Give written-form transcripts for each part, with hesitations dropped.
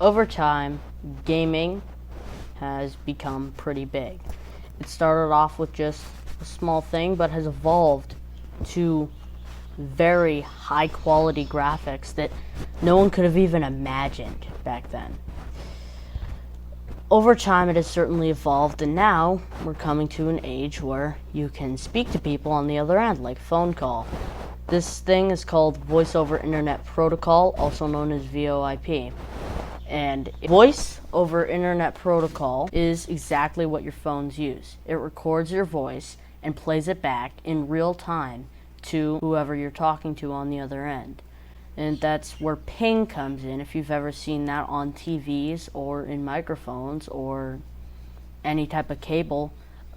Over time, gaming has become pretty big. It started off with just a small thing, but has evolved to very high quality graphics that no one could have even imagined back then. Over time, it has certainly evolved, and now we're coming to an age where you can speak to people on the other end, like phone call. This thing is called Voice over Internet Protocol, also known as VoIP. And Voice over Internet Protocol is exactly what your phones use. It records your voice and plays it back in real time to whoever you're talking to on the other end. And that's where ping comes in, if you've ever seen that on TVs or in microphones or any type of cable.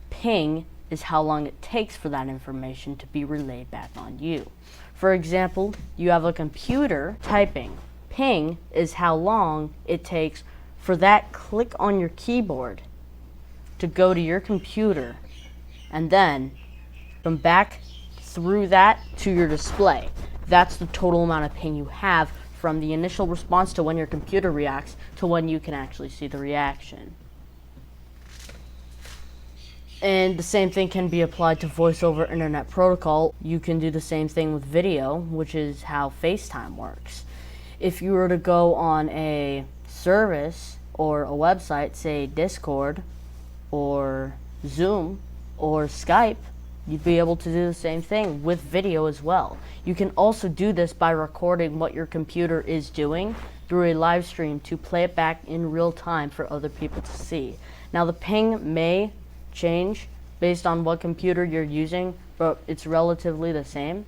Ping is how long it takes for that information to be relayed back on you. For example, you have a computer typing. Ping is how long it takes for that click on your keyboard to go to your computer and then from back through that to your display. That's the total amount of ping you have from the initial response to when your computer reacts to when you can actually see the reaction. And the same thing can be applied to Voice over Internet Protocol. You can do the same thing with video, which is how FaceTime works. If you were to go on a service or a website, say Discord or Zoom or Skype, you'd be able to do the same thing with video as well. You can also do this by recording what your computer is doing through a live stream to play it back in real time for other people to see. Now the ping may change based on what computer you're using, but it's relatively the same.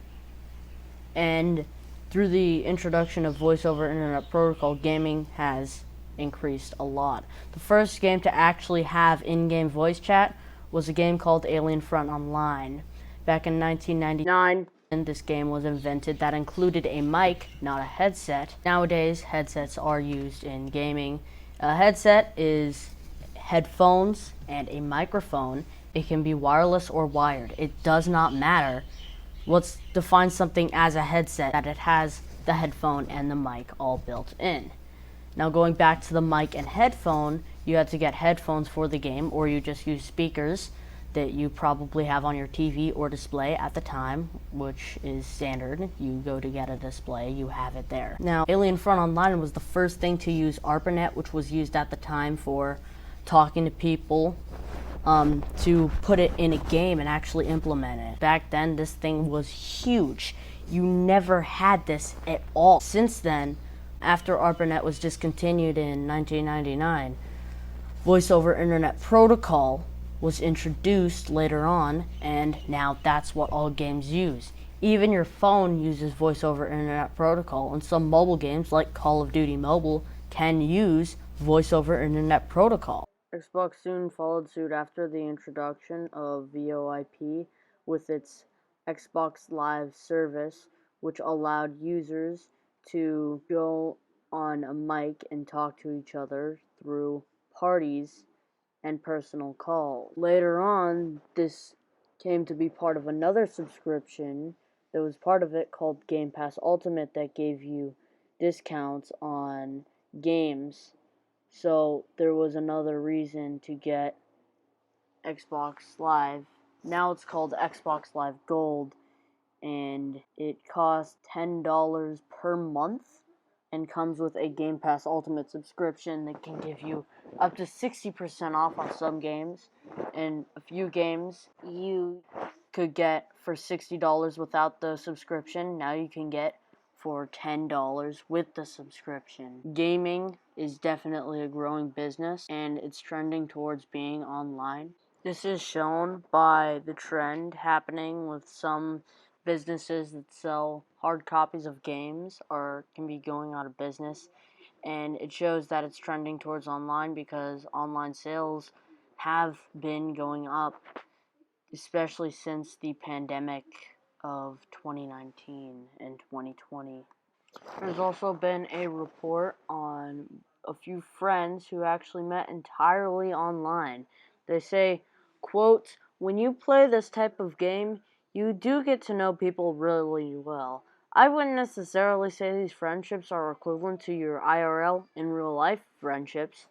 And through the introduction of Voice over Internet Protocol, gaming has increased a lot. The first game to actually have in-game voice chat was a game called Alien Front Online. Back in 1999, and this game was invented that included a mic, not a headset. Nowadays, headsets are used in gaming. A headset is headphones and a microphone. It can be wireless or wired. It does not matter. What defines something as a headset, that it has the headphone and the mic all built in. Now going back to the mic and headphone, you had to get headphones for the game, or you just use speakers that you probably have on your TV or display at the time, which is standard. You go to get a display, you have it there. Now, Alien Front Online was the first thing to use ARPANET, which was used at the time for talking to people, to put it in a game and actually implement it. Back then, this thing was huge. You never had this at all. Since then, after ARPANET was discontinued in 1999, Voice over Internet Protocol was introduced later on, and now that's what all games use. Even your phone uses Voice over Internet Protocol, and some mobile games like Call of Duty Mobile can use Voice over Internet Protocol. Xbox soon followed suit after the introduction of VoIP with its Xbox Live service, which allowed users to go on a mic and talk to each other through parties and personal call. Later on, this came to be part of another subscription that was part of it called Game Pass Ultimate that gave you discounts on games. So there was another reason to get Xbox Live. Now it's called Xbox Live Gold, and it costs $10 per month and comes with a Game Pass Ultimate subscription that can give you up to 60% off on some games, and a few games you could get for $60 without the subscription. Now you can get for $10 with the subscription. Gaming is definitely a growing business, and it's trending towards being online. This is shown by the trend happening with some businesses that sell hard copies of games or can be going out of business, and it shows that it's trending towards online because online sales have been going up, especially since the pandemic of 2019 and 2020. There's also been a report on a few friends who actually met entirely online. They say, quote, "When you play this type of game, you do get to know people really well. I wouldn't necessarily say these friendships are equivalent to your IRL in real life friendships,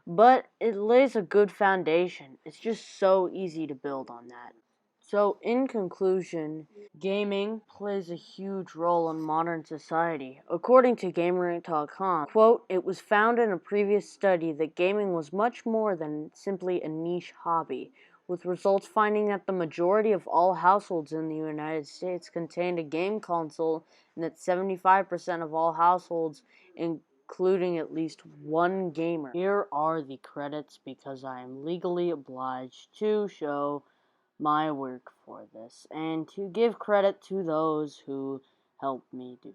but it lays a good foundation. It's just so easy to build on that. So, in conclusion, gaming plays a huge role in modern society. According to Gamerant.com, quote, "It was found in a previous study that gaming was much more than simply a niche hobby, with results finding that the majority of all households in the United States contained a game console and that 75% of all households including at least one gamer." Here are the credits because I am legally obliged to show my work for this and to give credit to those who helped me do